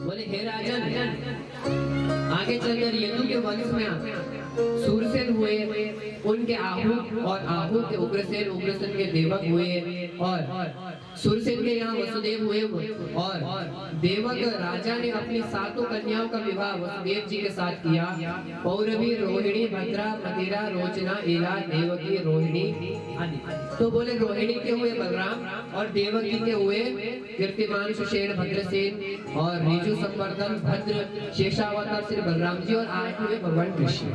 बोले हे राजन, आगे चलकर यदु के वंश में सूरसेन हुए, उनके आहू और आहू के उग्रसेन, उग्रसेन के देवक हुए, और सूरसेन के यहाँ वसुदेव हुए, और देवक राजा ने अपनी 7 कन्याओं का विवाह वसुदेव जी के साथ किया। पौरवी, रोहिणी, भद्रा, मदिरा, रोचना, एला, देवकी, रोहिणी आदि। तो बोले रोहिणी के हुए बलराम, और देवकी के हुए कीर्तिमान, सुषेण, भद्रसेन, और ऋजु, संवर्धन, भद्र, शेषावतार श्री बलराम जी, और आज हुए भगवान कृष्ण।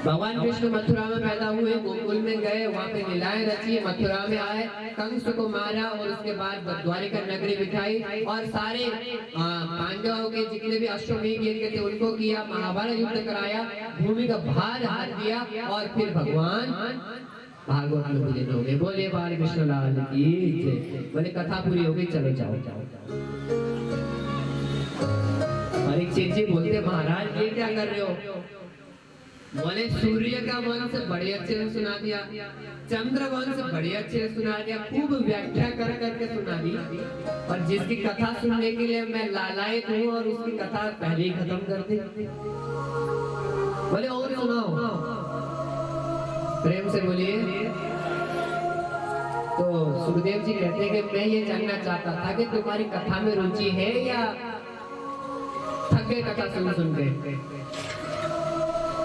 भगवान कृष्ण मथुरा में पैदा हुए, गोकुल में गए, वहाँ पे लीलाएं रची, मथुरा में आए, कंस को मारा, और उसके बाद द्वारिका नगरी बिठाई, और सारे पांडवों के जितने भी अश्वमेध यज्ञ थे उनको किया, महाभारत युद्ध कराया, भूमि का भार हार दिया, और फिर भगवान भागवत में विलीन हो गए। बोले बाल कृष्ण लाल की जय। बोले कथा पूरी हो गई, चलो जाओ जाओ जाओ। परीक्षित जी बोलते महाराज ये क्या कर रहे हो? बोले सूर्य का वंश बड़े अच्छे से सुना दिया, चंद्र वंश बड़े अच्छे से सुना दिया, खूब व्याख्या कर करके सुना दी, और जिसकी कथा सुनने के लिए मैं लालायित हूँ और उसकी कथा पहले ही खत्म कर दी। बोले और सुनाओ, प्रेम से बोलिए। तो सुखदेव जी कहते हैं कि मैं ये जानना चाहता था कि तुम्हारी कथा में रुचि है या थक गए कथा सुन सुन के?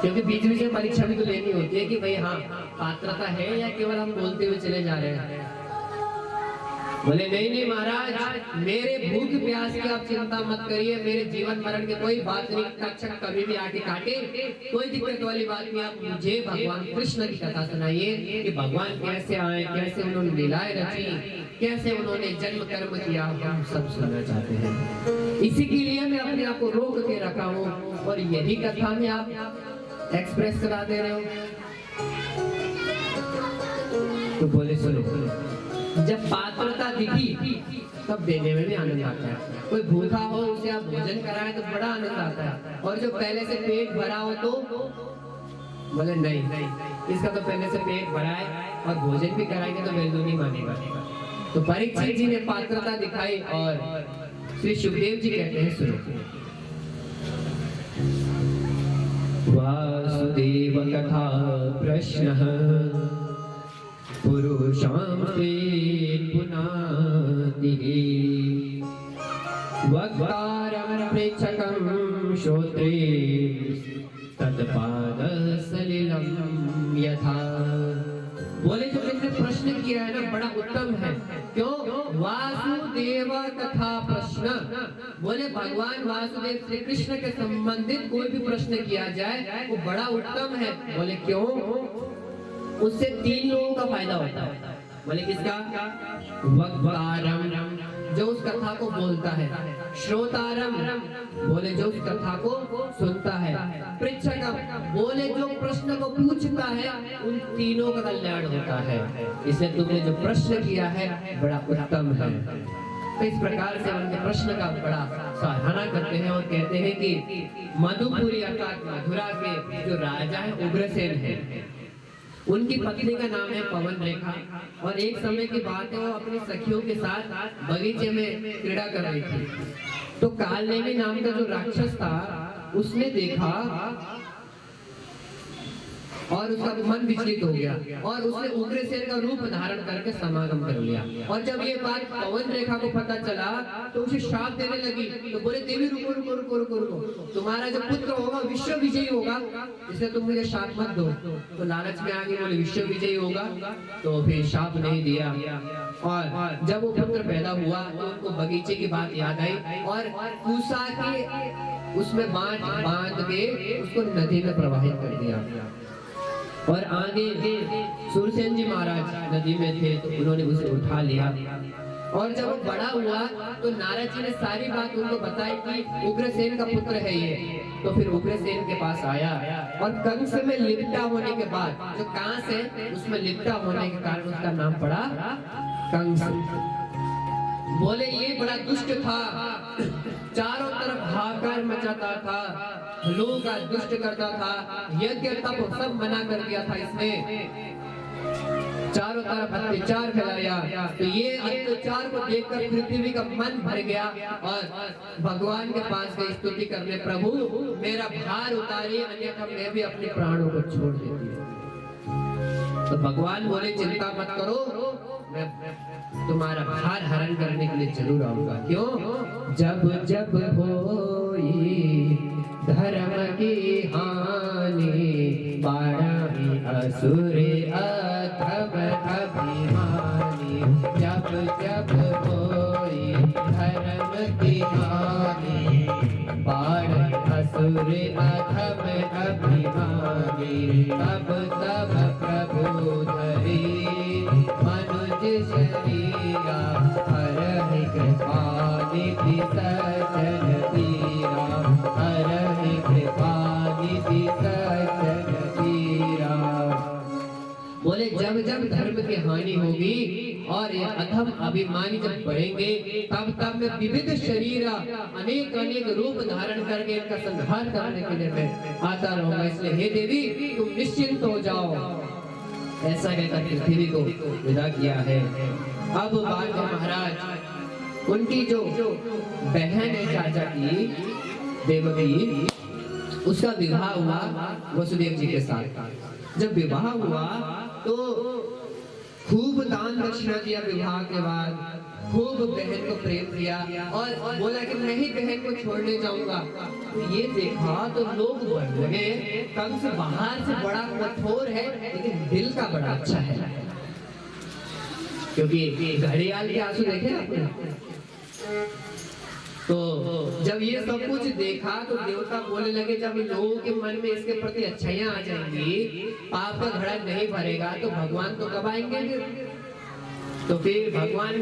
क्योंकि बीच बीच में परीक्षा भी तो लेनी होती है कि भाई हाँ पात्रता है या केवल हम बोलते हुए चले जा रहे हैं। बोले नहीं नहीं महाराज, मेरे भूख प्यास की आप चिंता मत करिए, मेरे जीवन मरण की कोई बात नहीं, तक्षक कभी भी आके काटे, कोई दिक्कत वाली बात नहीं। आप मुझे भगवान कृष्ण की कथा सुनाइए कि भगवान कैसे आए, कैसे उन्होंने लीलाएं रची, कैसे उन्होंने जन्म कर्म किया, हम सब सुनना चाहते हैं। इसी के लिए मैं अपने आप को रोक के रखा हूँ, और यही कथा में आप एक्सप्रेस करा दे रहे हो। तो बोले सुनो, जब पात्रता दिखी तब देने में भी आनंद आता है। कोई भूखा हो उसे आप भोजन कराएं तो बड़ा आनंद आता है, और जो पहले से पेट भरा हो तो बोले नहीं नहीं, इसका तो पहले से पेट भरा है और भोजन भी कराएंगे तो वैल्यू नहीं मानेगा। तो परीक्षित जी ने पात्रता दिखाई, और श्री सुखदेव जी कहते हैं सुनो। वासुदेव कथा प्रश्नः पुरुषां ते पुनातिः, वक्तारं प्रेक्षकं श्रोत्रे तत्पाद सलिलं यथा। बोले जो इसने प्रश्न किया है ना बड़ा उत्तम है। क्यों? वासुदेव कथा प्रश्न। बोले भगवान वासुदेव श्री कृष्ण के संबंधित कोई भी प्रश्न किया जाए वो बड़ा उत्तम है। बोले क्यों? उससे 3 लोगों का फायदा होता है। बोले किसका? वक्तारम, जो उस कथा को बोलता है, श्रोतारम, बोले जो उस कथा को सुनता है, पृच्छकम, बोले जो प्रश्न को पूछता है, उन तीनों का कल्याण होता है। इसलिए तुमने जो प्रश्न किया है बड़ा उत्तम है। तो इस प्रकार से उनके प्रश्न का बड़ा सराहना करते हैं और कहते हैं कि मधुपुरी अर्थात मथुरा के जो राजा है उग्रसेन है, उनकी पत्नी का नाम है पवन रेखा, और एक समय की बात है वो अपनी सखियों के साथ बगीचे में क्रीड़ा कर रही थी। तो कालनेमी नाम का जो राक्षस था उसने देखा और उसका मन विचलित हो गया, और उसने उग्रसेन का रूप धारण करके समागम कर लिया। और जब ये बात पवन रेखा को पता चला तो उसे शाप देने लगी। तो बोले देवी रुको रुको रुको रुको रुको, तुम्हारा जो पुत्र होगा विश्व विजयी होगा, इसलिए तुम मुझे शाप मत दो। तो लालच में आगे बोले विश्व विजयी होगा, तो फिर शाप नहीं दिया। और जब वो पुत्र पैदा हुआ तो उनको बगीचे की बात याद आई, और पूसा के उसमें बांध के उसको नदी में प्रवाहित कर दिया। और आगे सूरसेन जी महाराज नदी में थे तो उन्होंने उसे उठा लिया। और जब वो बड़ा हुआ तो नारद जी ने सारी बात उनको बताई कि उग्रसेन का पुत्र है ये। तो फिर उग्रसेन के पास आया, और कंस में लिपटा होने के बाद, जो कांस है उसमें लिपटा होने के कारण उसका नाम पड़ा कंस। बोले ये बड़ा दुष्ट था, चारों तरफ हाहाकार मचाता था, लोगों का दुष्ट करता था, यज्ञ तप सब मना कर दिया था इसने। चारों तरफ अत्याचार फैलाया। तो ये अत्याचार को देखकर पृथ्वी का मन भर गया और भगवान के पास गई स्तुति करने, प्रभु मेरा भार उतारिए, अन्यथा मैं भी अपने प्राणों को छोड़ देती हूँ। तो भगवान बोले चिंता मत करो, मैं तुम्हारा भार हरण करने के लिए जरूर आऊंगा। क्यों? जब जब होई धर्म की हानि, बाढ़ी असुर अधम अभिमानी। जब जब होई धर्म की हानि, बाढ़ असुर अधम अभिमानी। तब तब प्रभु धरी मनुज शरीरा, हरहि कृपा निधि सज्जन पीरा, हरहि कृपा निधि सज्जन पीरा। बोले जब जब धर्म की हानि होगी और ये अधम अभिमानी जब बढ़ेंगे, तब तब मैं विविध शरीर अनेक अनेक रूप धारण करके इनका संहार करने के लिए मैं आता रहूंगा। इसलिए हे देवी तुम निश्चिंत हो जाओ। ऐसा कहकर पृथ्वी को विदा किया है। अब बात है महाराज, उनकी जो बहन है चाचा की, देवकी, उसका विवाह हुआ वसुदेव जी के साथ। जब विवाह हुआ तो खूब दान दक्षिणा दिया विवाह के बाद, खूब बहन को प्रेम किया और बोला कि मैं ही बहन को छोड़ने जाऊंगा। तो ये देखा तो लोग बोलने लगे कंस बाहर से बड़ा कठोर है लेकिन दिल का बड़ा अच्छा है। क्योंकि घड़ियाल के आंसू देखे आपने? तो जब ये सब कुछ देखा तो देवता बोलने लगे जब इन लोगों के मन में इसके प्रति अच्छाइयां आ जाएंगी, पाप का घड़ा नहीं भरेगा, तो भगवान तो कब आएंगे फिर? तो फिर भगवान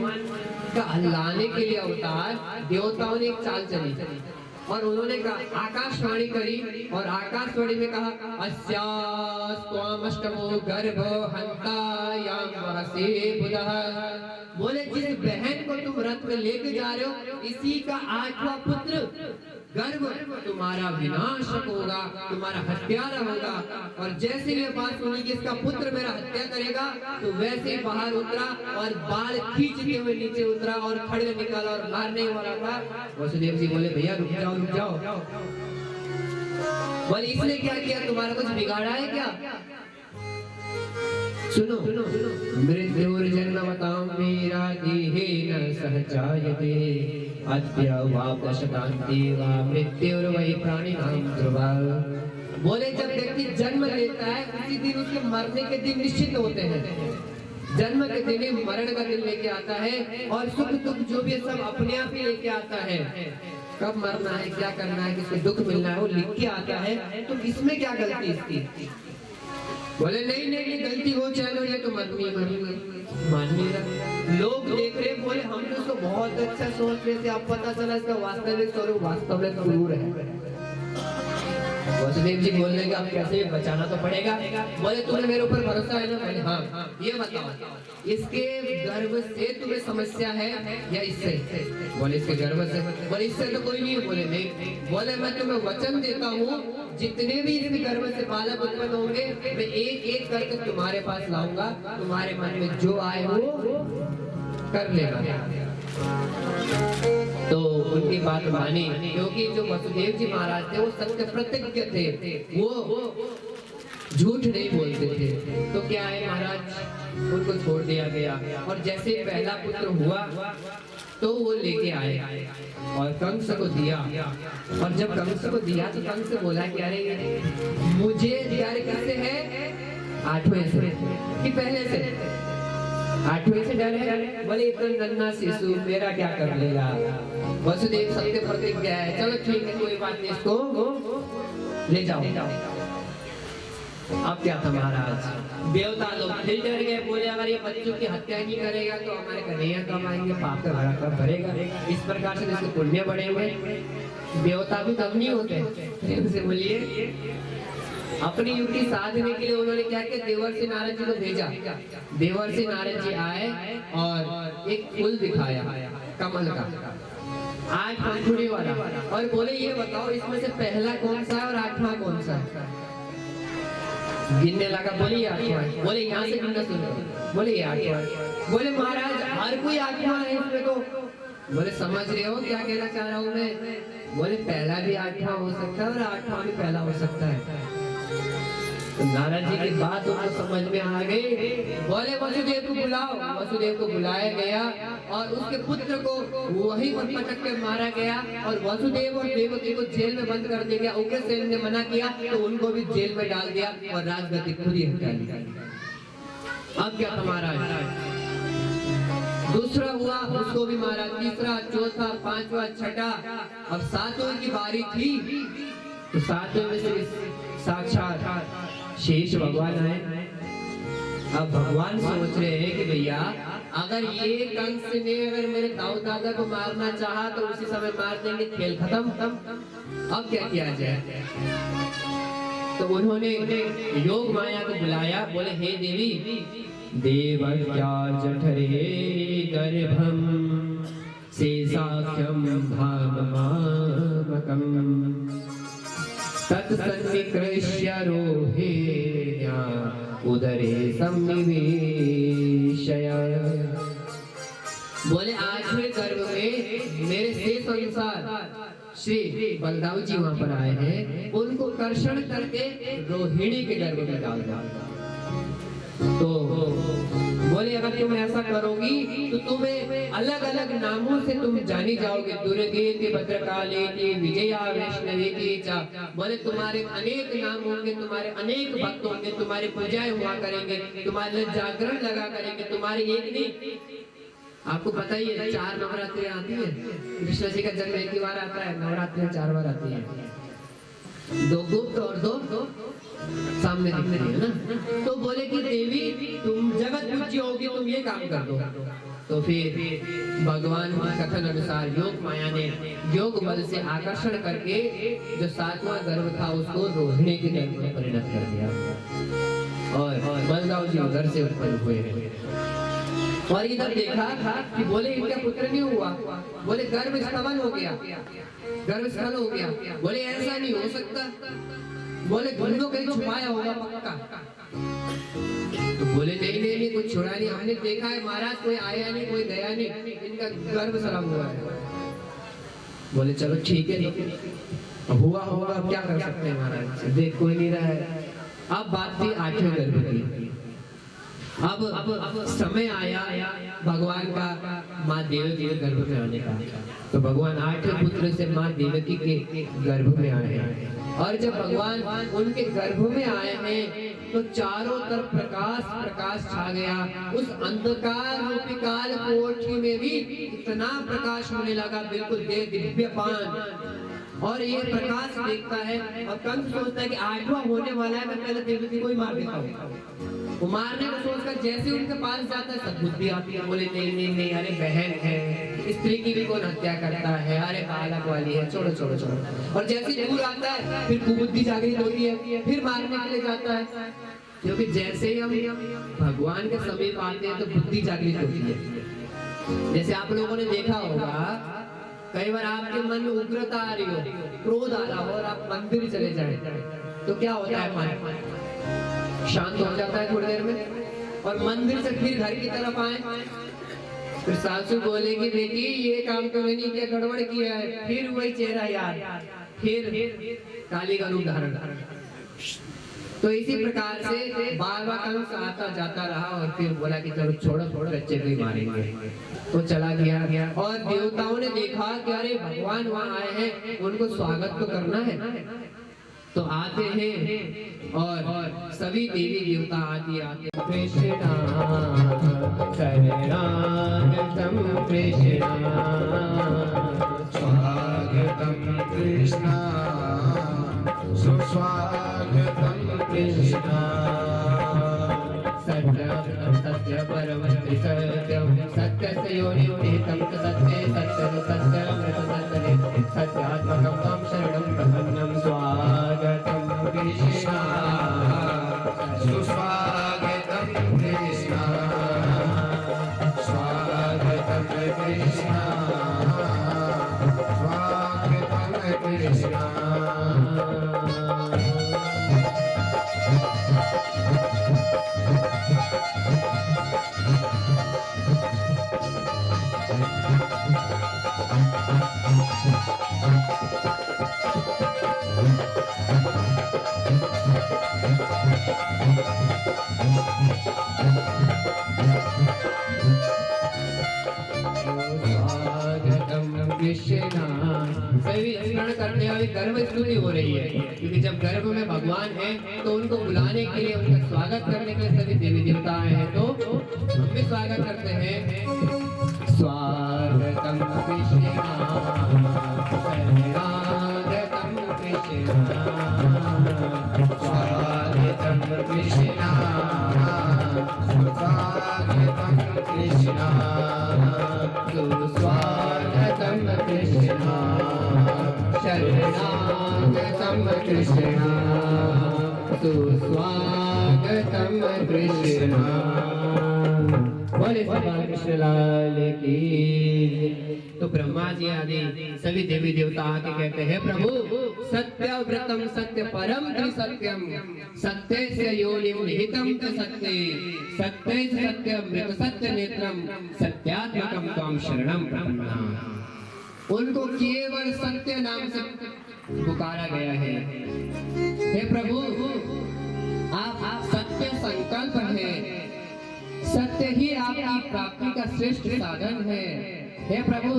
का हल्लाने के लिए अवतार देवताओं ने एक चाल चली और उन्होंने कहा आकाशवाणी करी और आकाशवाणी में कहा अस्यास्त्वामष्टमो गर्भो हन्तायाम वहसे बुधः। बोले जिस बहन को तुम रथ में लेके जा रहे हो इसी का 8वां पुत्र गर्भ तुम्हारा विनाशक होगा, तुम्हारा हत्यारा होगा। और जैसे ये बात सुनी कि इसका पुत्र मेरा हत्या करेगा तो वैसे ही बाहर उतरा और बाल खींचते हुए नीचे उतरा और खड़े निकाला और मारने वाला था। वसुदेव जी बोले भैया रुक जाओ रुक जाओ। बोले इसने क्या किया, तुम्हारा कुछ बिगाड़ा है क्या? सुनो मृत्युर्जन्म बताओ मेरा देहे न सहजायते, अद्य वापशतान्ति वा मृत्युर्वै प्राणिनां ध्रुवा। बोले जब व्यक्ति जन्म लेता है उसी दिन उसके मरने के दिन निश्चित होते हैं। जन्म के दिन ही मरण का दिन लेके आता है और सुख दुख जो भी सब अपने आप ही लेके आता है। कब मरना है, क्या करना है, किसको दुख मिलना है वो लिख के आता है। तो इसमें क्या गलती इसकी? बोले नहीं नहीं ये गलती हो चलो ये तो मानिए। लोग देख रहे बोले हम तो उसको बहुत अच्छा सोच रहे थे, अब पता चला इसका वास्तविक स्वरूप वास्तव में क्रूर है। वसुदेव जी बोलने का अब कैसे बचाना तो पड़ेगा। बोले तुम्हें मेरे ऊपर भरोसा है ना? मैंने हाँ। ये बताओ इसके गर्भ से तुम्हें समस्या है या इससे? बोले इसके गर्भ से। बोले इससे तो कोई नहीं है। बोले नहीं। बोले मैं तुम्हें वचन देता हूँ जितने भी इसके गर्भ से बालक उत्पन्न होंगे मैं एक एक करके तुम्हारे पास लाऊंगा, तुम्हारे मन में जो आए वो कर लेगा। तो उनकी बात मानी क्योंकि जो वसुदेव जी महाराज थे वो सत्य प्रतिज्ञ थे, वो झूठ नहीं बोलते थे। तो क्या है महाराज उनको छोड़ दिया गया और जैसे पहला पुत्र हुआ तो वो लेके आए और कंस को दिया। और जब कंस को दिया तो कंस बोला कि अरे मुझे डर किससे है? 8वें से कि पहले से? 8वें से डर है। बोले इतना नन्हा शिशु मेरा क्या कर लेगा? वसुदेव सत्य प्रतिज्ञा है, चलो ठीक है कोई बात नहीं इसको ले जाओ। अब क्या था महाराज, देवता लोग फिर डर गए। बोले अगर ये बच्चों की हत्या नहीं करेगा तो हमारे कन्हैया कब आएंगे, पाप का घड़ा कब भरेगा। इस प्रकार से जिसके पुण्य बढ़े हुए देवता भी कम नहीं होते। उनसे बोलिए अपनी युक्ति साधने के लिए उन्होंने क्या किया, देवर्षि नारद जी को भेजा। देवर्षि नारद जी आए और एक फूल दिखाया कमल का 8 पंखुड़ी वाला और बोले ये बताओ इसमें से पहला कौन सा है और 8वां कौन सा है? गिनने लगा, बोले ये आत्मा है। बोले यहाँ से गिनना शुरू करो। बोले ये आत्मा है। बोले महाराज हर कोई आत्मा है इसमें तो। बोले समझ रहे हो क्या कहना चाह रहा हूँ मैं? बोले पहला भी आत्मा हो सकता है और आत्मा भी पहला हो सकता है। तो नारद जी की बात उनको समझ में आ गई। बोले वसुदेव को बुलाओ। वसुदेव को बुलाया गया और उसके पुत्र को वहीं पर पटक के मारा गया और वसुदेव और देवकी को जेल में बंद कर दिया गया। उग्रसेन ने मना किया तो उनको भी जेल में डाल दिया और राजगद्दी खुद ही हटा ली। अब क्या तुम्हारा है? दूसरा हुआ, उसको भी मारा। तीसरा, चौथा, पांचवा, छठा, अब सातवें की बारी थी। तो सातवें में से साक्षात शेष भगवान आए। अब भगवान सोच रहे हैं कि भैया अगर ये कंस ने अगर मेरे दाऊ दादा को मारना चाहा तो उसी समय मार देंगे, खेल खत्म। अब क्या किया जाए? तो उन्होंने योग माया को बुलाया। बोले हे देवी, देवत्या जठरे गर्भम शेषाख्यम भागमामकम तत्सन्निकृष्य रोहिण्या उदरे सन्निवेशय। बोले आठवें गर्भ में मेरे शेष अनुसार श्री बलदाऊ जी वहां पर आए हैं, उनको कर्षण करके रोहिणी के गर्भ में डाल दिया। तो बोले अगर तुम ऐसा करोगी तो तुम्हें अलग अलग नामों से तुम जानी जाओगे। दुर्गेति, भद्रकालेति, विजया, वैष्णवेति। बोले तुम्हारे अनेक नाम होंगे, तुम्हारे अनेक भक्त होंगे, तुम्हारी पूजाएं हुआ करेंगे, तुम्हारे लिए जागरण लगा करेंगे। तुम्हारे एक नहीं, आपको पता ही है 4 नवरात्रि आती है। कृष्ण जी का जन्म एक ही बार आता है, नवरात्रि 4 बार आती है। 2 गुप्त और 2 सामने दिखती है ना। तो बोले कि देवी तुम जगत पूज्य होगी, तुम ये काम कर दो। तो फिर भगवान के कथन अनुसार योग माया ने योग बल से आकर्षण करके जो 7वां गर्भ था उसको रोहिणी के गर्भ में परिणत कर दिया और बलदाऊ जी उधर से उत्पन्न हुए हैं। और इधर देखा था कि बोले इनका पुत्र नहीं हुआ। बोले गर्भ स्खलन हो गया, गर्भ स्खलन हो गया। बोले ऐसा नहीं हो सकता। बोले ढूंढो कहीं छुपाया होगा पक्का। तो बोले नहीं कुछ छुड़ा नहीं, हमने देखा है महाराज, कोई आया नहीं, कोई गया नहीं, इनका गर्भ सलाम हुआ है। बोले चलो ठीक है, अब हुआ होगा, अब क्या कर सकते हैं महाराज, देख कोई नहीं रहा है। अब बात थी 8वें गर्भ की। अब समय आया भगवान का माँ देवकी के गर्भ में आने का। तो भगवान 8वें पुत्र से माँ देवकी के गर्भ में आए हैं। और जब भगवान उनके गर्भ में आए हैं तो चारों तरफ प्रकाश छा गया। उस अंधकार रूपी काल कोठरी में भी इतना प्रकाश होने लगा, बिल्कुल दिव्यपान। और ये प्रकाश देखता है और कंस सोचता है कि 8वां होने वाला है, मैं पहले देवकी को ही मार देता हूँ। वो मारने को सोचकर जैसे उनके पास जाता है सद्बुद्धि आती है। बोले नहीं, अरे बहन है, स्त्री की भी कौन हत्या करता है, अरे बालक वाली है, छोड़ो। और जैसे दूर आता है फिर कुबुद्धि जागृत होती है, फिर मारने के लिए जाता है। क्योंकि जैसे ही हम भगवान के समीप आते हैं तो बुद्धि जागृत होती है। जैसे आप लोगों ने देखा होगा कई बार आपके मन में उग्रता आ रही हो, क्रोध आ रहा हो और आप मंदिर चले जाए तो क्या होता है, मन शांत हो जाता है थोड़ी देर में। और मंदिर से फिर घर की तरफ आए, फिर सासू बोलेगी बेटी ये काम तो नहीं किया, गड़बड़ किया है, फिर वही चेहरा याद, फिर काली का रूप धारण। तो इसी प्रकार से बार कंस आता जाता रहा और फिर बोला कि चलो छोड़ो बच्चे को ही मारेंगे। तो चला गया और देवताओं ने देखा कि अरे भगवान वहाँ आए हैं, उनको स्वागत तो करना है। तो आते हैं और सभी देवी देवता आते कृष्णा शरणागतम कृष्णा स्वागतम कृष्णा सुस्वागतम कृष्णा सत्यम सत्य परम सत्यम सत्यस्य योनिमेतं सत्ये सत्यं सत्यमृत सत्यने सत्यात्मकं तं शरणं प्रपन्नं। स्वागतं कृष्णा सुस्वागतम कृष्णा स्वागतम कृष्णा स्वागतम कृष्णा। कृष्णा। सभी स्मरण करते हुए गर्भ स्तुति हो रही है, क्योंकि जब गर्भ में भगवान है तो उनको बुलाने के लिए, उनका स्वागत करने के लिए सभी देवी देवता आए हैं। तो हम भी स्वागत करते हैं। स्वागतम कृष्णा, शरणागतम कृष्णा, स्वागतं कृष्णा, स्वागतं कृष्णा, सुस्वागतम कृष्णा, शरणागतम कृष्णा, सुस्वागतम कृष्णा। बोले भगवान कृष्ण लाल की। तो ब्रह्मा जी आदि सभी देवी देवता आके कहते हैं, प्रभु सत्यव्रतम सत्य परम त्रिसत्यम, सत्य से योनिम निहितम च सत्ये, सत्य सत्यमृत सत्य नेत्रम, सत्यात्मकम त्वं शरणम प्रपन्नामि। उनको केवल सत्य नाम से पुकारा गया है। हे प्रभु, आप सत्य संकल्प हैं, सत्य ही आपकी प्राप्ति का श्रेष्ठ साधन है। हे प्रभु,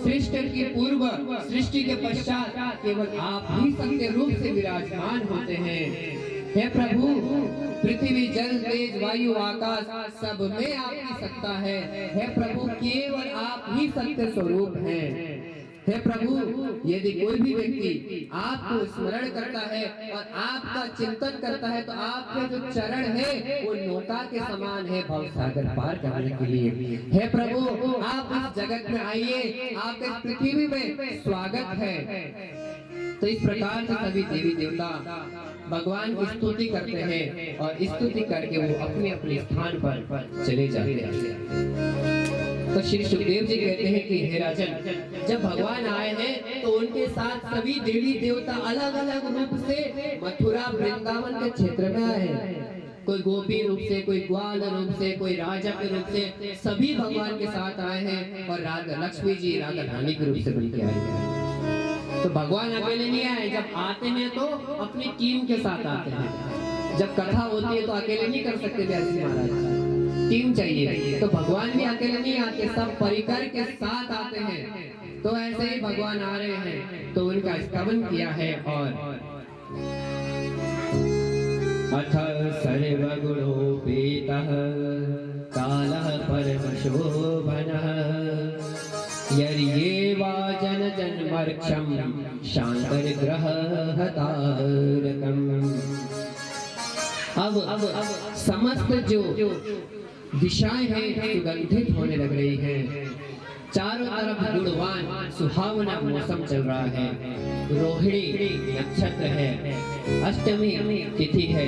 सृष्टि के पूर्व, सृष्टि के पश्चात केवल आप ही सत्य रूप से विराजमान होते हैं। हे प्रभु, पृथ्वी जल तेज वायु आकाश सब में आपकी सत्ता है। हे प्रभु, केवल आप ही सत्य स्वरूप हैं। हे प्रभु, यदि कोई भी व्यक्ति आपको स्मरण करता है और आपका चिंतन करता है तो आपके जो चरण है वो नौका के समान है भव सागर पार करने के लिए। हे प्रभु, आप इस जगत में आइए, आप इस पृथ्वी में स्वागत है। तो इस प्रकार से सभी देवी देवता भगवान की स्तुति करते हैं और स्तुति करके वो अपने अपने स्थान पर चले जाते हैं। तो श्री सुखदेव जी कहते हैं कि हे राजन, जब भगवान आए हैं तो उनके साथ सभी देवी देवता अलग अलग रूप से मथुरा वृंदावन के क्षेत्र में आए हैं। कोई गोपी रूप से, कोई ग्वाल रूप से, कोई राजा के रूप से, सभी भगवान के साथ आए हैं। और राधा लक्ष्मी जी राधा रानी के रूप से बन के आए हैं। तो भगवान अकेले नहीं आए, जब आते हैं तो अपनी टीम के साथ आते हैं। जब कथा होती है तो अकेले नहीं कर सकते व्यासी महाराज, टीम चाहिए। तो भगवान भी अकेले नहीं आते, सब परिकर के साथ आते हैं। तो ऐसे ही भगवान आ रहे हैं तो उनका स्तवन किया है। और अथ सर्वगुणोपेतः कालः परमशोभनः, यर्येवाजन जन्मर्क्षं शान्तर्ग्रहहतारकम्। अब समस्त जो दिशाएं हैं सुगंधित होने लग रही हैं। चारों तरफ गुणवान सुहावना मौसम चल रहा है। रोहिणी नक्षत्र है, अष्टमी तिथि है,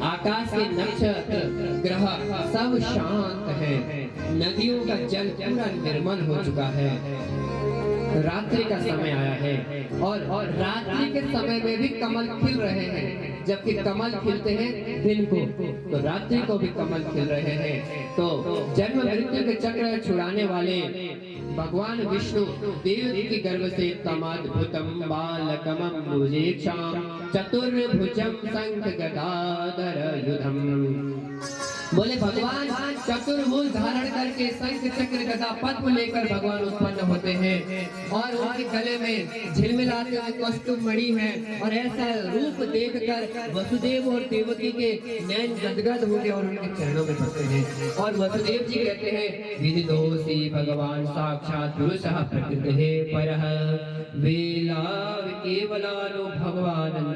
आकाश के नक्षत्र ग्रह सब शांत है, नदियों का जल पूरा निर्मल हो चुका है। रात्रि का समय आया है और रात्रि के समय में भी कमल खिल रहे हैं। जबकि कमल खिलते हैं दिन को, तो रात्रि को भी कमल खिल रहे हैं। तो जन्म मृत्यु के चक्र छुड़ाने वाले भगवान विष्णु देव की गर्भ से तमद्भुतम बालकमं भुजेक्षां चतुर्भुजं शंख गदाधर युधम। बोले भगवान चतुर्भुज धारण करके शंख चक्र गदा पद्म लेकर भगवान उत्पन्न होते हैं और उनके गले में झिलमिलाते हुए कौस्तुभ मणि है। और ऐसा रूप देखकर वसुदेव और देवकी के नैन गदगद हो गए और उनके चरणों में पड़ते हैं। और वसुदेव जी कहते हैं, विदितोऽसि भगवान साक्षात् पुरुषः प्रकृतिः परः, वेलाव केवलानो भगवानन्द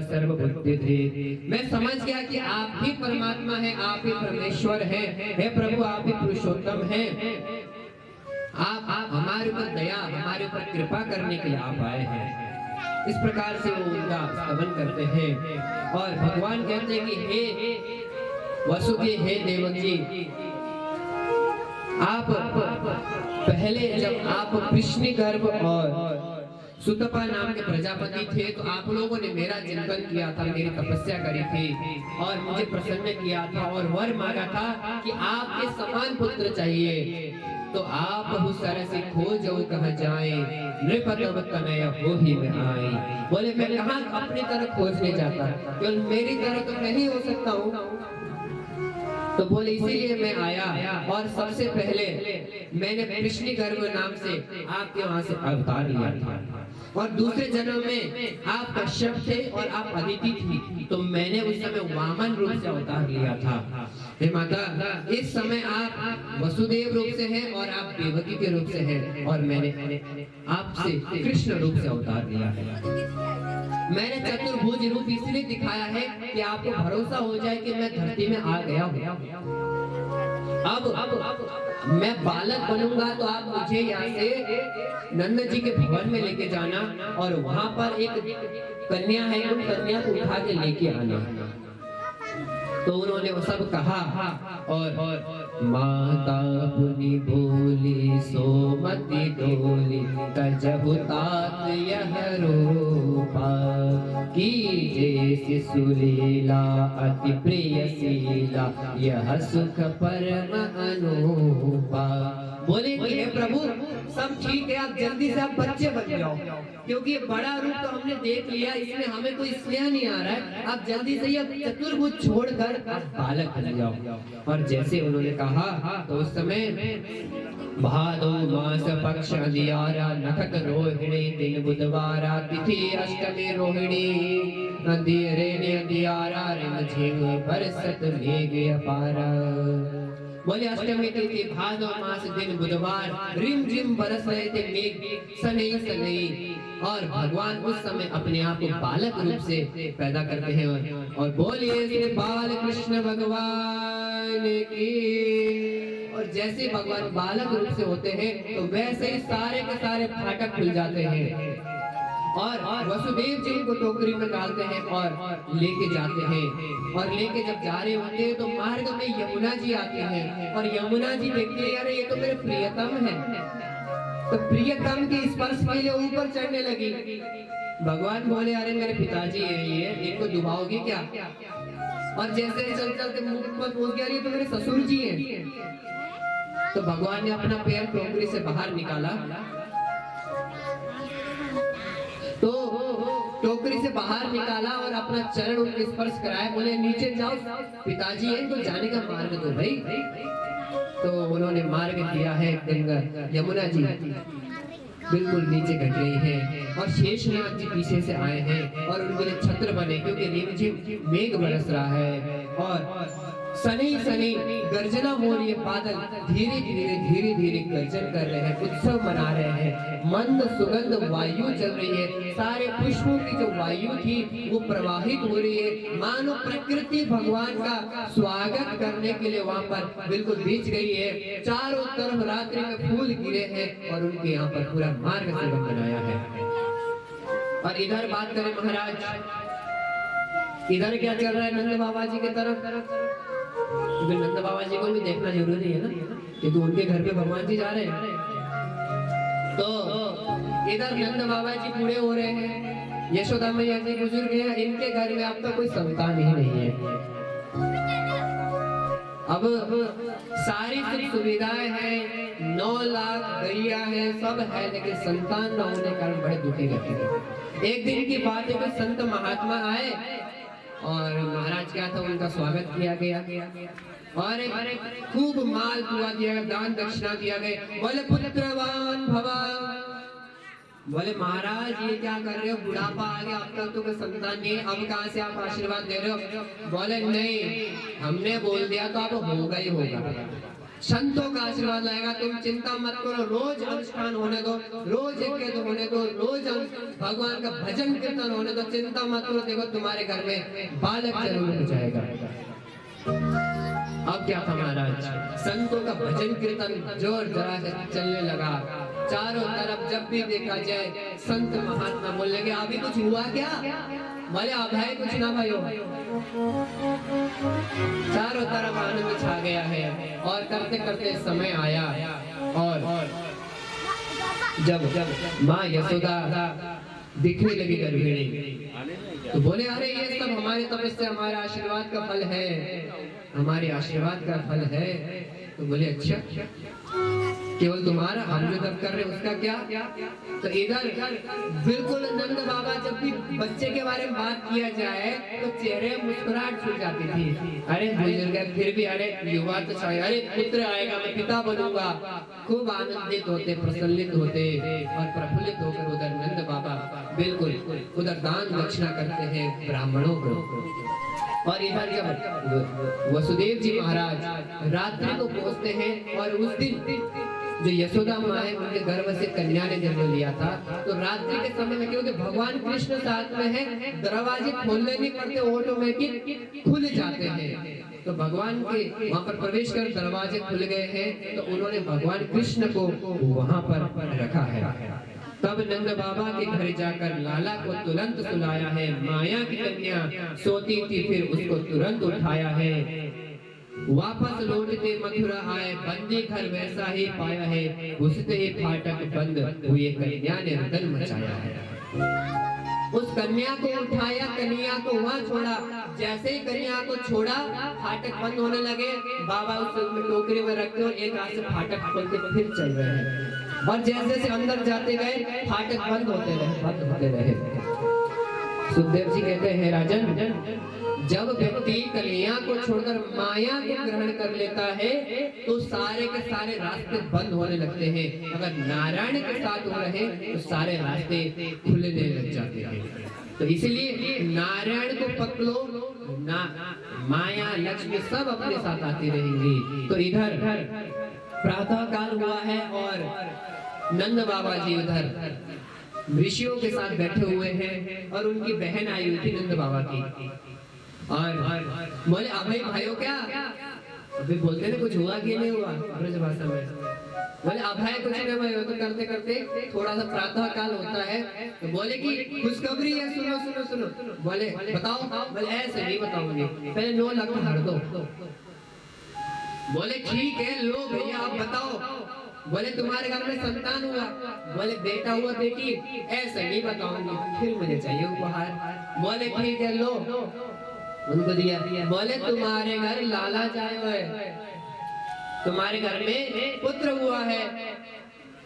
सर्वबुद्धिधे। मैं समझ गया कि आप ही परमात्मा है, आप ही परमेश्वर हैं। हे प्रभु, आप ही पुरुषोत्तम हैं। आप हमारे ऊपर दया, हमारे ऊपर कृपा करने के लिए आप आए हैं। इस प्रकार से वो उनका स्तवन करते हैं। और भगवान कहते हैं कि हे वसुदेव, हे देवकी, आप पहले जब आप कृष्ण गर्भ और सुतपा नाम के प्रजापति थे तो आप लोगों ने मेरा चिंतन किया था, मेरी तपस्या करी थी और मुझे प्रसन्न किया था और वर मांगा था कि आपके समान पुत्र चाहिए। तो आप सरसी खोजो कहाँ जाए, नृपतव तनय होहि में आए। बोले मैं कहाँ अपनी तरफ खोजने जाता, केवल मेरी तरह तो नहीं हो सकता हूँ। तो बोले इसीलिए मैं आया और सबसे पहले मैंने कृष्ण गर्भ नाम से आपके वहां से अवतार लिया था और दूसरे जन्म में आप कश्यप थे और आप अदिति थी, तो मैंने उस समय वामन रूप से अवतार लिया था। हे माता, इस समय आप वसुदेव रूप से हैं और आप देवकी के रूप से हैं और मैंने आपसे कृष्ण रूप से अवतार लिया है। मैंने चतुर्भुज रूप इसलिए दिखाया है कि आपको भरोसा हो जाए कि मैं धरती में आ गया हूँ। अब मैं बालक बनूंगा तो आप मुझे यहाँ से नंद जी के भवन में लेके जाना और वहां पर एक कन्या है, उन कन्या को उठा के लेके आना। तो उन्होंने वो सब कहा और माता पुनि बोली सोमति डोली तजहु तात यह रूपा की जैसे सुलीला अति प्रिय शीला यह सुख परम अनूपा। बोले कि हे प्रभु सब ठीक है, आप जल्दी से आप बच्चे बन जाओ, क्योंकि ये बड़ा रूप तो हमने देख लिया, इसमें हमें कोई स्नेह नहीं आ रहा है। आप जल्दी से ये चतुर्भुज छोड़कर आप बालक बन जाओ। और जैसे उन्होंने कहा तो उस समय भादो मास पक्ष अंधियारा नखत रोहिणी दिन बुधवारा तिथि अष्टमी रोहिणी अंधियारे ने अंधियारा रिम झिम बरसत मेघ अपारा। बोले अष्टमी तिथि भादो मास दिन बुधवार रिम झिम बरस रहे थे मेघ सनई सनई और भगवान उस समय अपने आप को बालक रूप से पैदा करते हैं और बोलिए श्री बाल कृष्ण भगवान की। और जैसे भगवान बालक रूप से होते हैं तो वैसे ही सारे के सारे फाटक खुल जाते हैं और वसुदेव जी को टोकरी में डालते हैं और लेके जाते हैं। और लेके जब जा रहे होते हैं तो मार्ग में यमुना जी आती हैं और यमुना जी देखते हैं अरे ये तो मेरे प्रियतम है, तो प्रियतम के स्पर्श के लिए ऊपर चढ़ने लगी। भगवान बोले अरे मेरे पिताजी है ये, इनको दुबाओगी क्या? और जैसे चल चलते मुंह पर बोल गया ये तो मेरे ससुर जी हैं। तो भगवान ने अपना पैर टोकरी से बाहर निकाला, तो टोकरी से बाहर निकाला और अपना चरण उनके स्पर्श कराया। बोले नीचे जाओ, पिताजी है तो जाने का मार्ग दो भाई। तो उन्होंने मार्ग दिया है गंगा यमुना जी बिल्कुल नीचे घट रही है और शेषनाग जी पीछे से आए हैं और उनके लिए छत्र बने, क्योंकि रिमझिम मेघ बरस रहा है और सनी सनी गर्जना हो रही है, बादल धीरे धीरे गर्जन कर रहे हैं, उत्सव मना रहे हैं, मंद सुगंध वायु चल रही है, सारे पुष्पों की जो वायु थी वो प्रवाहित हो रही है, मानो प्रकृति भगवान का स्वागत करने के लिए वहां पर बिल्कुल बीच गई है। चारों तरफ रात्रि में फूल गिरे हैं और उनके यहाँ पर पूरा मार्ग सुगम बनाया है। और इधर बात करें महाराज, इधर क्या चल रहा है नंद बाबा जी की तरफ? क्योंकि नंद बाबा जी को भी देखना जरूरी है ना, क्योंकि उनके घर पे भगवान जी जा रहे हैं। तो इधर नंद बाबा जी बूढ़े हो रहे हैं, यशोदा मैया जी बुजुर्ग हैं, इनके घर में अब तो कोई संतान ही नहीं है। अब सारी सुख सुविधाएं हैं, 9 लाख गैया है, सब है, लेकिन संतान न होने के कारण बड़े दुखी रहते हैं। एक दिन की बात है कि संत महात्मा आए और महाराज क्या था उनका स्वागत किया गया और खूब माल दुआ दिया गया, दान दक्षिणा दिया गया। बोले पुत्रवान भवा। बोले महाराज ये क्या कर रहे हो, बुढ़ापा आ गया, अब तक तो कोई संतान नहीं, अब कहाँ से आप आशीर्वाद दे रहे हो? बोले नहीं, हमने बोल दिया तो अब होगा ही होगा, संतों का आशीर्वाद लाएगा, तुम चिंता मत करो, रोज अनुष्ठान होने दो, रोज यज्ञ होने दो, रोज भगवान का भजन कीर्तन होने दो, चिंता मत करो, देखो तुम्हारे घर में बालक जरूर हो जाएगा। अब क्या था महाराज, संतों का भजन कीर्तन जोर जरा से चलने लगा, चारों तरफ जब भी देखा जाए संत महात्मा बोलने लगे अभी कुछ हुआ क्या? बोले अब है कुछ ना भयो। चारों तरफ आनंद छा गया है और करते करते समय आया और जब माँ यशोदा दिखने लगी गर्भिणी, तो बोले अरे ये सब हमारे तपस्या हमारे आशीर्वाद का फल है, हमारे आशीर्वाद का फल है। तो बोले अच्छा केवल तुम्हारा, हम जो तब कर रहे हैं उसका क्या। तो इधर बिल्कुल नंद बाबा जब भी बच्चे के बारे में बात किया जाए तो चेहरे मुस्कुराहट छूट जाती थी। अरे बुजुर्ग है फिर भी, अरे युवा तो चाहिए, अरे पुत्र आएगा मैं पिता बनूंगा, खूब आनंदित होते, प्रसन्नित होते और प्रफुल्लित होकर उधर नंद बाबा बिल्कुल उधर दान दक्षिणा करते हैं ब्राह्मणों को। और इधर जब वसुदेव जी महाराज रात्रि को पहुंचते हैं और उस दिन जो यशोदा माँ है उनके गर्भ से कन्या ने जन्म लिया था, तो रात्रि के समय में क्योंकि भगवान कृष्ण साथ में है, दरवाजे खोलने नहीं पड़ते, ऑटोमेटिक खुल जाते हैं। तो भगवान के वहां पर प्रवेश कर दरवाजे खुल गए हैं, तो उन्होंने भगवान कृष्ण को वहां पर रखा है। तब नंद बाबा के घर जाकर लाला को तुरंत सुलाया है। माया की कन्या सोती थी, फिर उसको तुरंत उठाया है। वापस लौटते मथुरा आए, बंदी घर वैसा ही पाया है। घुसते ही फाटक बंद हुए, कन्या ने रुदन मचाया है। उस कन्या को उठाया, कन्या को वहां छोड़ा। जैसे ही कन्या को छोड़ा, फाटक बंद होने लगे। बाबा उस टोकरी में रखते और एक हाथ से फाटक खोल के फिर चल रहे हैं। और जैसे से अंदर जाते गए फाटक बंद होते रहे। सुखदेव जी कहते हैं, राजन जब व्यक्ति कन्या को छोड़कर माया को ग्रहण कर लेता है तो सारे के सारे रास्ते बंद होने लगते हैं। अगर नारायण के साथ हो रहे तो सारे रास्ते खुलने लग जाते हैं। तो इसलिए नारायण को पकड़ो ना, माया लक्ष्मी सब अपने साथ आती रहेंगी। तो इधर प्रातः काल हुआ है और नंद बाबा जी उधर ऋषियों के साथ बैठे हुए हैं और उनकी बहन आई हुई थी नंद बाबा की। और बोले अभय भाइयों क्या, अभी बोलते ना कुछ हुआ कि नहीं हुआ ब्रज भाषा में। बोले अभय कुछ नहीं भाई, तो करते करते थोड़ा सा प्रातः काल होता है तो बोले कि खुशखबरी है, सुनो सुनो सुनो। बोले बताओ। बोले ऐसे नहीं बताऊंगी, पहले 9 लाख भर दो। बोले ठीक है लो भैया आप बताओ। बोले तुम्हारे घर में संतान हुआ। बोले बेटा हुआ बेटी, ऐसे नहीं बताऊंगी, फिर मुझे चाहिए उपहार। बोले ठीक है लो, उनको दिया। बोले तुम्हारे घर लाला जाए हुए, तुम्हारे घर में पुत्र हुआ है।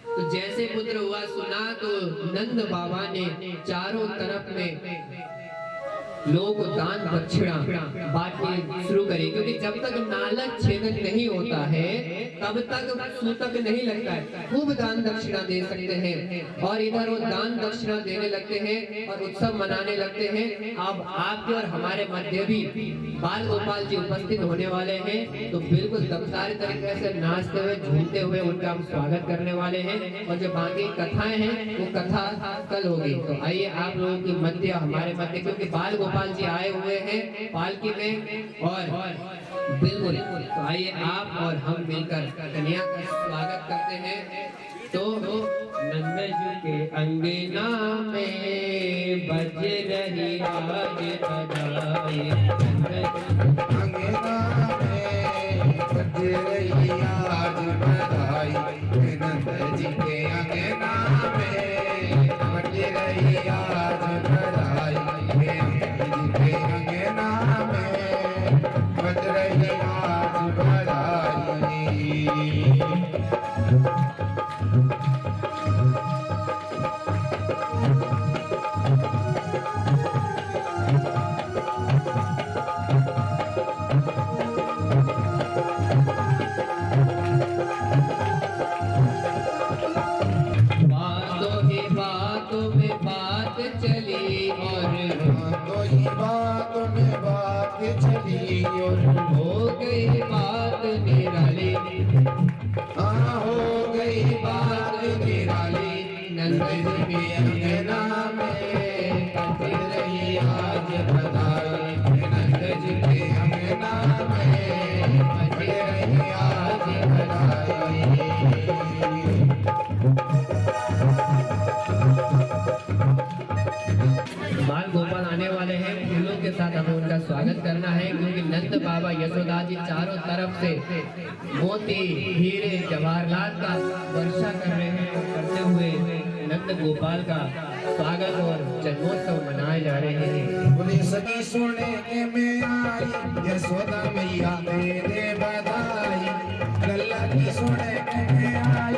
तो जैसे पुत्र हुआ सुना तो नंद बाबा ने चारों तरफ में लोगों को दान दक्षिणा बांटनी शुरू करी, क्योंकि जब तक नालक छेदन नहीं होता है तब तक सूतक नहीं लगता है। खूब दान दक्षिणा दे सकते हैं और इधर वो दान दक्षिणा देने लगते हैं और उत्सव मनाने लगते हैं। अब आपके और हमारे मध्य भी बाल गोपाल जी उपस्थित होने वाले हैं, तो बिल्कुल दमदार तरीके से नाचते हुए झूमते हुए उनका हम स्वागत करने वाले हैं। और जो बाकी कथाएं हैं वो कथा कल होगी। तो आइए आप लोगों के मध्य, हमारे मध्य, क्योंकि बाल गोपाल जी आए हुए हैं पालकी में और बिल्कुल, तो आइए आप और हम मिलकर कन्या का स्वागत करते हैं। तो नंद जी के अंगना में बज रही आज बधाई, अंगना में बज रही आज बधाई। नंद जी के अंगना में बज रही आज बधाई। नंद जी के अंगना में बज रही आज बधाई। चली और बातों ही बातों में बात चली और हो गई बात निराली। हाँ हो गई बात निराली। नंद जी के अंगना में बज रही आज बधाई। नंद जी के अंगना में बज रही आज बधाई। बाल गोपाल आने वाले हैं, फूलों के साथ हमें उनका स्वागत करना है, क्योंकि नंद बाबा यशोदा जी चारों तरफ से मोती हीरे जवाहरात का वर्षा कर रहे हैं। करते हुए नंद गोपाल का स्वागत और जन्मोत्सव मनाए जा रहे हैं। बोले सखी सोने के में आई, यशोदा मैया दे बधाई। लल्ला की सोने के में आई,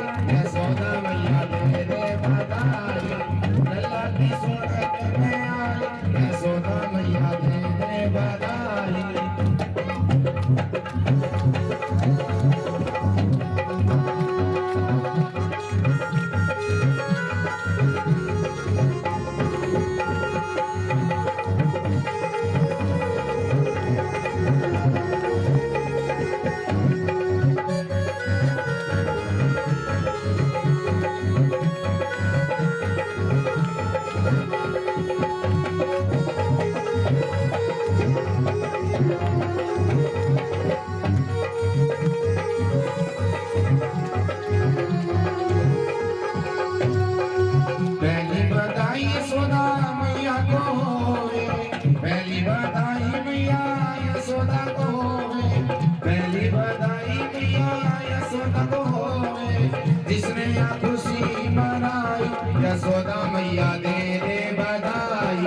यशोदा मैया दे दे बधाई,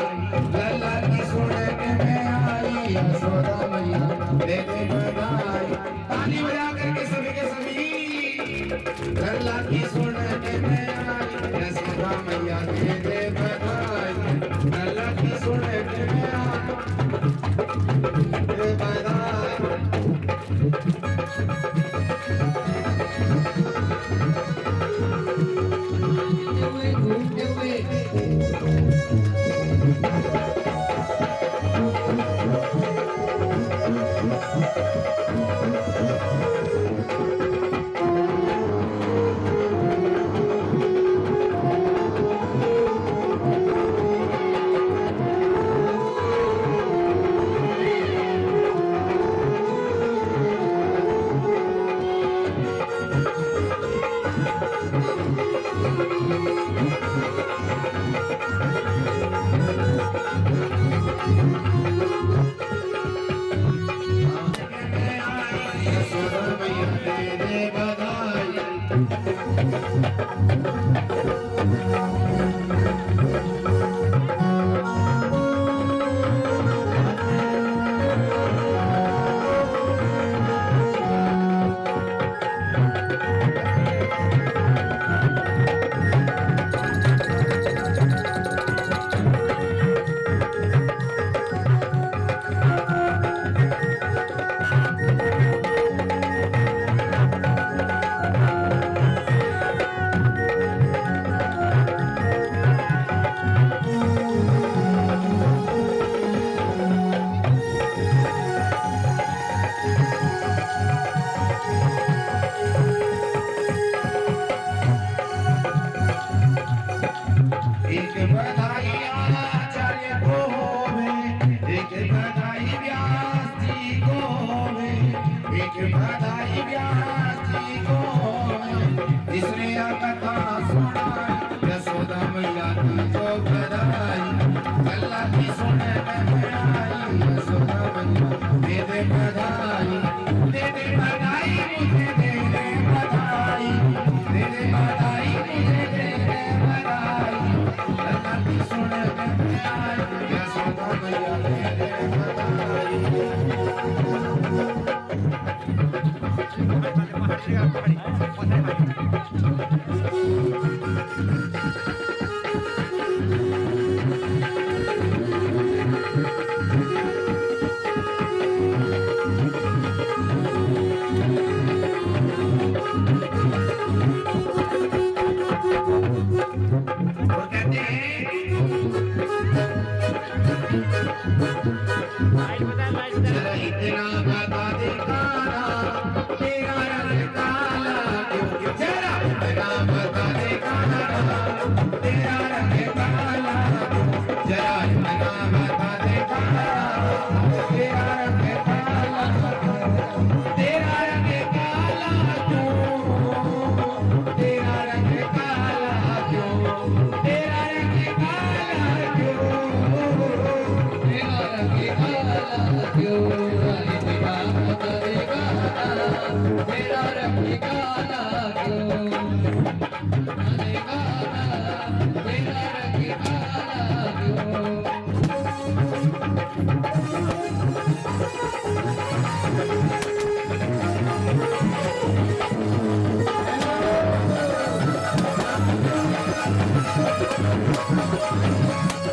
लल्ला की सुनने में आई, यशोदा मैया दे दे बधाई। ताली बजा करके सभी के सभी, लल्ला की सुनने में आई, यशोदा मैया दे दे बधाई, लल्ला की सुनने में आई, दे बधाई। घूमते हुए यशोदा मैया दे दे बधाई। एक बधाई आचार्य को होवे, एक बधाई व्यास जी को होवे, एक बधाई व्यास जी को होवे, जिसने यह कथा सुनाई, यशोदा मैया की को बधाई, लल्ला की सुनने में आई, यशोदा मैया दे दे बधाई, दे दे बधाई मुझे दे दे बधाई, दे दे बधाई मुझे दे दे बधाई, लल्ला की सुनने में आई, यशोदा मैया दे दे बधाई। वो कहते हैं जरा इतना बता दे काला, तेरा रंग काला क्यों? जरा इतना बता दे काला, तेरा रंग काला क्यों? जरा इतना बता दे काला, तेरा रंग काला क्यों? तेरा रंग काला क्यों? तेरा रंग काला क्यों? तेरा रंग काला क्यों? तेरा रंग काला क्यों? तेरा रंग काला क्यों? तेरा रंग काला क्यों?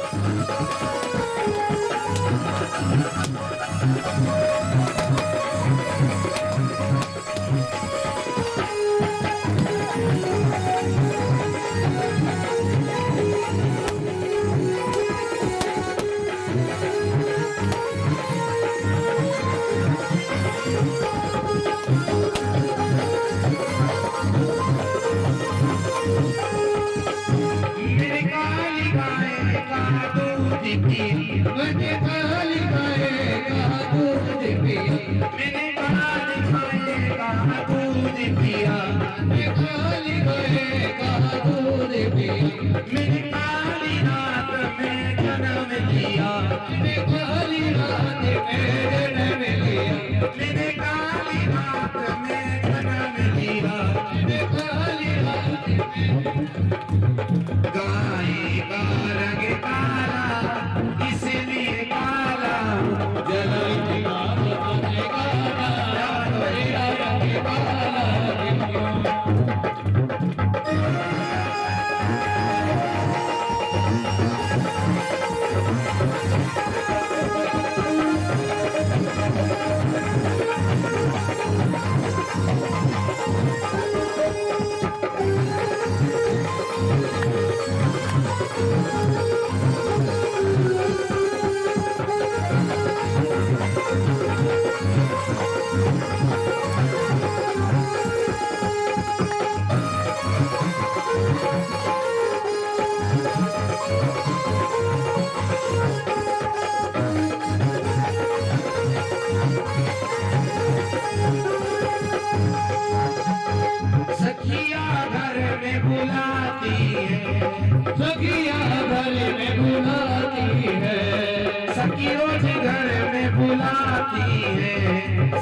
मेरे काली गाय का दूध पी, मुझे काली गाय का दूध पिया, मैंने काली गाय का दूध पिया, मैं काली गाय का दूध पिया, मैंने काली रात में जन्म लिया, मैं काली रात में जन्म लिया, मैंने काली रात में जन्म लिया, मैं काली रात में गाय सखिया घर में बुलाती है, सखी रोज घर में बुलाती है,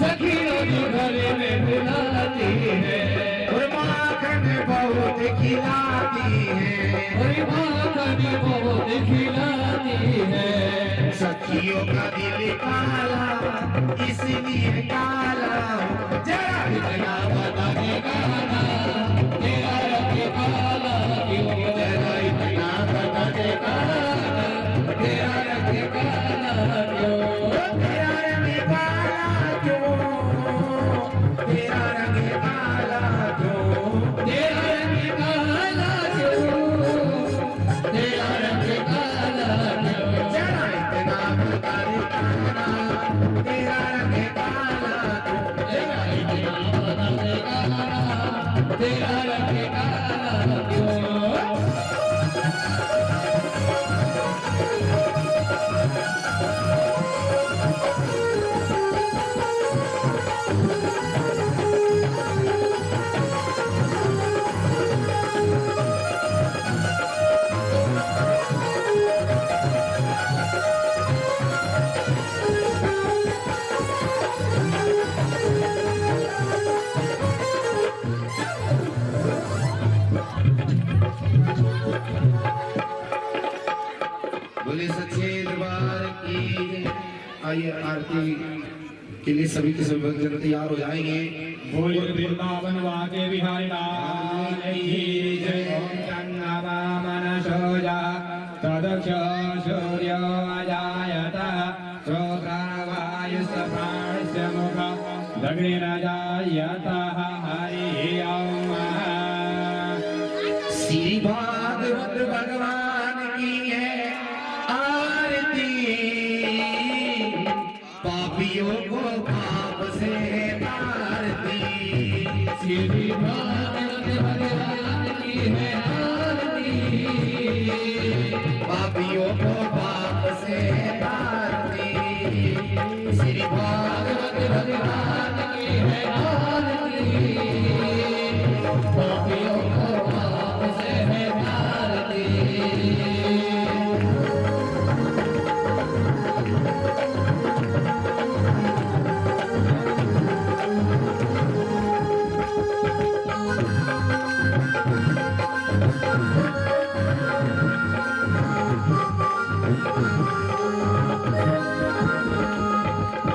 सखी रोज घर में बुलाती है, और माखन बहुत खिलाती है, और माखन बहुत खिलाती है। सखियों का दिल काला इसलिए काला, जरा इतना बता दे काला, तेरा रंग काला क्यों, जरा इतना बता दे काला, तेरा रंग काला क्यों, तेरा रंग काला क्यों, तेरा रंग काला क्यों, तेरा रंग काला क्यों, तेरा रंग काला क्यों, जरा इतना बता दे काला, तेरा रंग काला क्यों, तेरा इतना बता दे काला, तेरा रंग काला क्यों। बोले सच्चे दरबार की जय। आइए आरती के लिए सभी के सभी भक्तजन तैयार हो जाएंगे। बोल वृंदावन वाके बिहारी लाल की जय। ओम चंद्रमा मनसोजा तदक्ष सूर्यो अजायत श्रोत्रवायुः प्राणस्य मुख दग्निरजायत हरि ओम। श्री भागवत भगवान की है आरती, पापियों को पाप से तारती। श्री भागवत भगवान की है आरती, पापियों को पाप से तारती। श्री भागवत भगवान की है आरती, पापियों को पाप से है तारती।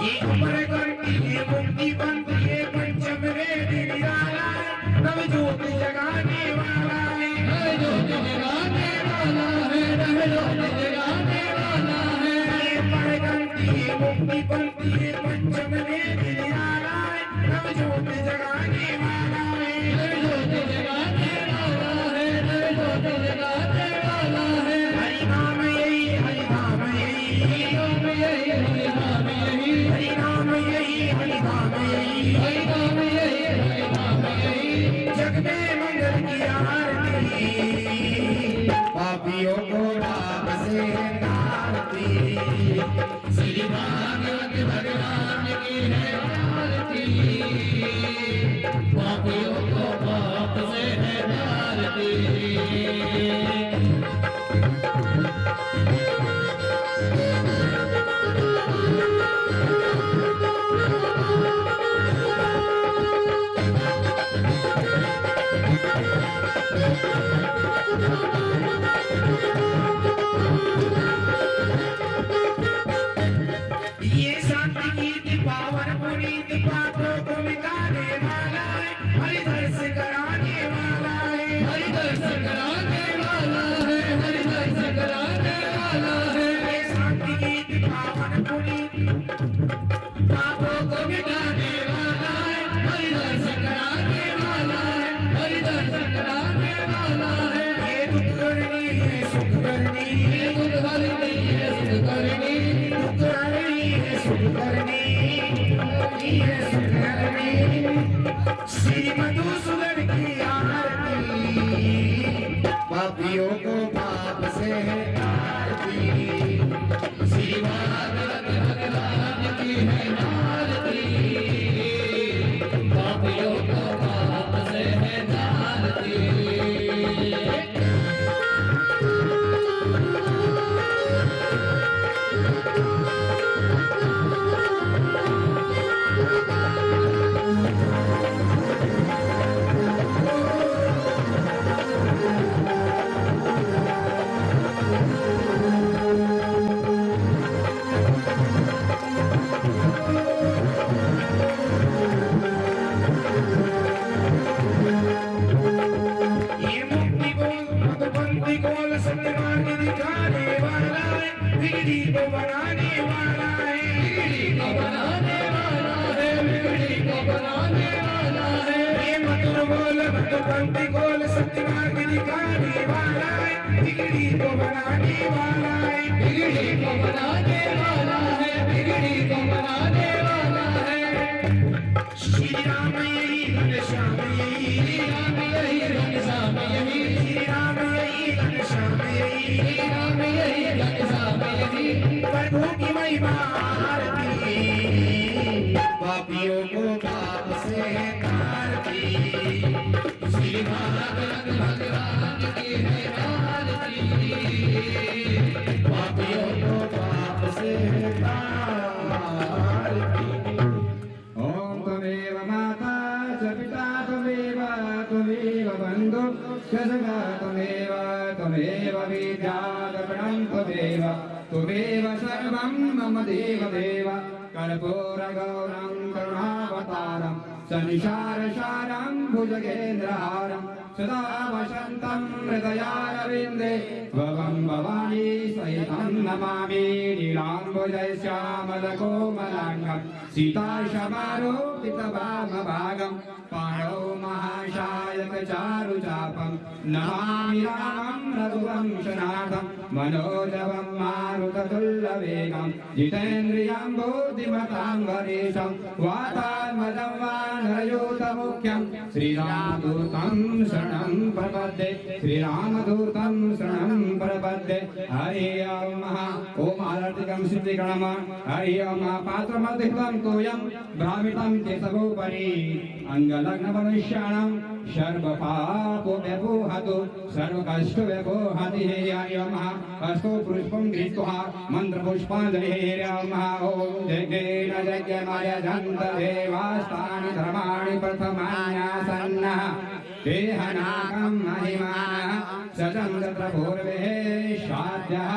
ये अमर करती ये मुक्ति बनती ये पंचम वेद निराला है, नव ज्योत जगाने वाला है। नव ज्योत जगाने वाला है, नव ज्योत जगाने वाला है। ये अमर करती ये मुक्ति बनती ये पंचम वेद निराला है, नव ज्योत जगाने वाला है। नव ज्योत जगाने वाला है, नव ज्योत जगाने वाला है। हरि नाम यही, हरि नाम यही, हरि नाम यही, हरि नाम यही, हरि नाम यही, हरि नाम यही, हरि नाम यही, हरि नाम यही। जग में मंगल की आरती, पापियों को पाप से तारती। श्री भागवत भगवान की है आरती, पापियों को पाप से है तारती। ये शांति गीत पावन पुनीत पापों को मिटाने वाला है, हरिदर्श कराने वाला है। हरिदर्श कराने वाला है, हरिदर्श कराने वाला है। ये शांति गीत पावन पुनीत पापों को मिटाने वाला है, हरिदर्श कराने वाला है, हरिदर्श कराने वाला है। ये दुख करनी है सुख करनी, ये दुख हरनी है सुख करनी, दुख करनी है सुख करनी, है सुख करनी। श्री मधुसूदन की आरती, पापियों को पाप से तारती। श्री भागवत भगवान की है आरती, पापियों को पाप से है तारती। पंक्ति कोल सत्य मार्ग दिखाने वाला है, बिगड़ी को बनाने वाला है, बिगड़ी को बनाने वाला है, बिगड़ी को बनाने वाला है। ये मधुर बोल मधुर पंक्ति कोल सत्य मार्ग दिखाने वाला है, बिगड़ी को बनाने वाला है, बिगड़ी को बनाने वाला है, बिगड़ी को बनाने वाला है। श्री राम यही घनश्याम यही, राम यही घनश्याम यही, श्री राम यही घनश्याम यही, श्री राम यही घनश्याम यही। प्रभु की महिमा आरती, पापियों को पाप से तारती, श्री भागवत भगवान की है आरती, पापियों को पाप से तारती। ओम त्वमेव माता च पिता त्वमेव त्वमेव बन्धु च सखा त्वमेव त्वमेव विद्या द्रविणं त्वमेव त्वमेव सर्वं मम देवदेव कर्पूरगौरं करुणावतारं संसारसारं भुजगेन्द्रहारं सदा वसन्तं हृदयारविन्दे भवं भवानी सहितं नमामि नीलाम्बुजश्यामलकोमलाङ्गं सीताशमारोपितवामभागं पाणौ महाशायकचारुचापं नमामि रामं रघुवंशनाथं मनोजवं मारुततुल्यवेगं जितेन्द्रियं बुद्धिमतां वरेशं वातात्मजं वानरयूथमुख्यं श्रीरामदूतं शरणं प्रपद्ये श्रीरामदूतं शरणं प्रपद्ये। हरि ओम ओम आरतिकं सिद्धिगणम हरि ओम पात्रमधिकं तोयं भ्रामितं केशवोपरि अंगलग्नमनुष्याणां सर्वपापो व्यपोहतु सर्वकष्टो व्यपोहति। हरि ओम हस्तो पुष्पं गृहीत्वा मन्त्रपुष्पाञ्जलिः हरि ओम ओम जगेन यज्ञमाय जन्तदेवास्तानि धर्माणि प्रथमान्यासन्नः देहनाकं महिमानः सजं तत्र पूर्वे शाद्यः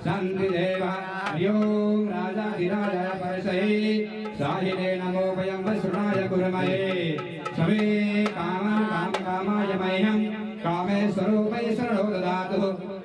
सन्ति देवः। हरि ओम राजाधिराजाय परसै साहिने नमो वयं वसुनाय गुरुमये समे कामाय मह्यं कामेश्वरो वै शरणो ददातु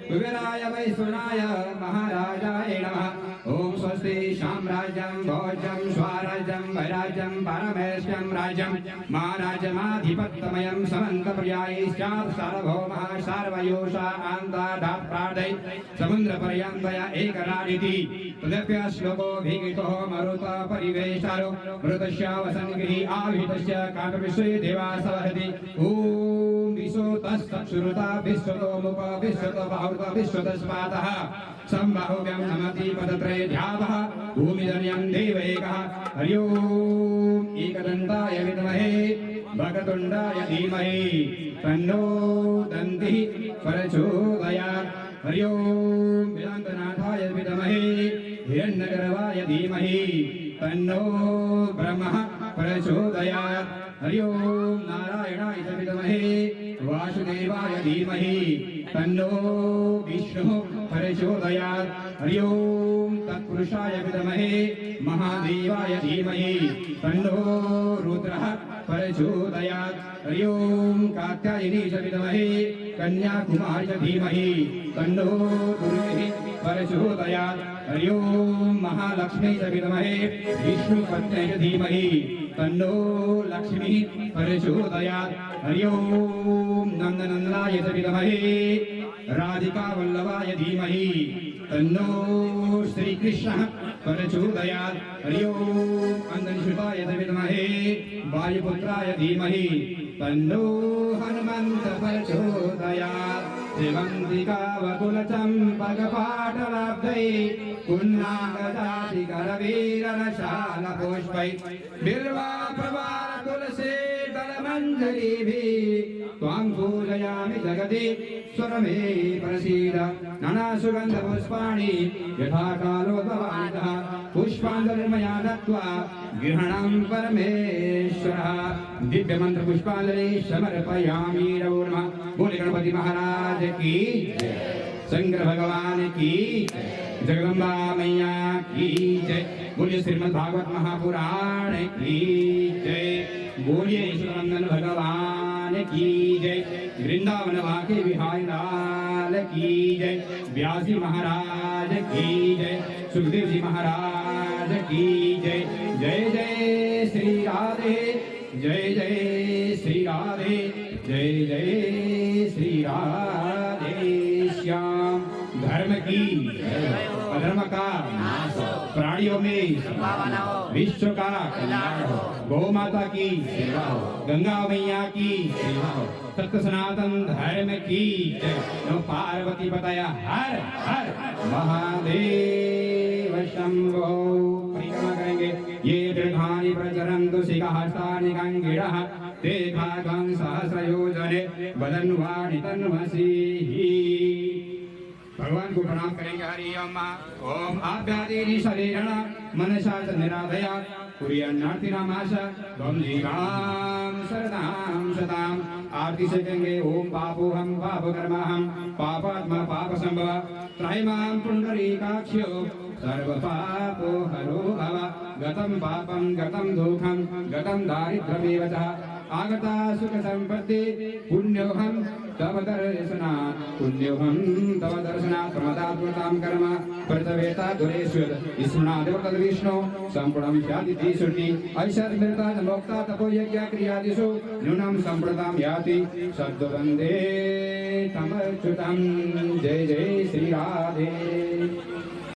कुबेराय वैश्वराय महाराजाय नमः। ओम स्वस्ति साम्राज्यं भोज्यं स्वराज्यं वैराज्यं परमेष्ठ्यं राज्यं महाराजमाधिपत्यमयं समन्तप्रियाय स्यात् सार्वभौमः सर्वयोषा अन्तादात्प्रार्धै समुद्रपर्यन्तय एकराडिति तदप्य श्लोको भिगितो मरुत परिवेशारो मृतस्य वसन्गिरि आवितस्य काकविश्वे देवासवहति। ओम विश्व तस्सुरुता विश्वतो मुप विश्वतो बाहुत विश्वतस्पातः संबाहुव्यं नमति पदत्रये ध्यावः भूमिधर्यं देवैकः। हरि ओम एकदन्ताय विद्महे भगतुण्डाय धीमहि तन्नो दन्तिः प्रचोदयात्। हरि ओम वेदान्तनाथाय विद्महे हिरण्यगर्भाय धीमहि तन्नो ब्रह्मः प्रचोदयात्। हरि ओम नारायणाय विद्महे वासुदेवाय धीमहि तन्नो विष्णुः प्रचोदयात्। हरि ओम तत्पुरुषाय विद्महे महादेवाय धीमहि तन्नो रुद्रः प्रचोदयात्। हरि ओम कात्यायनी च विद्महे कन्याकुमारी च धीमहि तन्नो दुर्गे प्रचोदयात्। हरि ओम महालक्ष्मी च विद्महे विष्णुपत्न्यै च धीमहि तन्नो लक्ष्मी प्रचोदयात्। हरि ओम नंदनंदनाय च विद्महे राधिका वल्लभाय धीमहि तन्नो श्रीकृष्णः प्रचोदयात्। हरि ओम अंधनिषुताय च विद्महे वायुपुत्राय धीमहि तन्नो हनुमन्त प्रचोदयात्। सेवन्तिकावकुलचम्पकपाटलाब्धै पुन्नागजातिकरवीररशालपुष्पै बिल्वाप्रवारतुलसीदलमञ्जरीभिः त्वां पूजयामि जगति स्वरमे प्रसीद। नानासुगन्धपुष्पाणि यथा कालोद्भवानितः पुष्पाञ्जलिर्मया दत्त्वा गृह्णां परमेश्वरः। दिव्यमन्त्रपुष्पाञ्जलि समर्पयामि नमः। बोले गणपति महाराज की जय, शंकर भगवान की जगदम्बा मैया की जय। बोलिए श्रीमद्भागवत महापुराण की जय। बोलिए ईश्वरनंदन भगवान की जय। वृंदावन वाके बिहारी लाल लाल की जय, व्यास जी महाराज की जय, सुखदेव जी महाराज की जय। जय जय श्री राधे, जय जय श्री राधे, जय जय श्री राधे श्याम। धर्म की अधर्म का नाश हो, प्राणियों में विश्व का कल्याण हो, गौ माता की सेवा हो, गंगा मैया की सेवा हो, सत्य सनातन धर्म की जय। नमो पार्वती पतय हर हर महादेव शंभो। परिक्रमा करेंगे। ये दीर्घानि प्रचरन्तु शिखहस्तानि गंगिणः ते भागं सहस्रयोजने वदन्वाणि तन्वसी। भगवान को प्रणाम करेंगे। हरि ओम आभ्यादीनि शरीरण मनसा च निराधया कुर्यान्नार्तिनामाश त्वं जीवां शरदां शताम्। आरती से कहेंगे ओम पापोहं पापकर्माहं पापात्मा पापसंभव त्रयीमां पुंडरीकाक्ष्यो सर्वपापो हरो भव। गतं पापं गतं दुःखं गतं दारिद्र्यमेव च आगता सुख संपत्ति पुण्योहं तव दर्शनात्, पुण्योहं तव दर्शनात्। प्रमदात्मतां कर्म प्रतिवेता दुरेश्वर स्मृणादेव तद्विष्णु संपूर्णं स्यादिति श्रुति। ऐश्वर्यता मोक्ता तपो यज्ञ क्रियादिषु न्यूनं संप्रदां याति सद्वन्दे तमच्युतं। जय जय श्री राधे।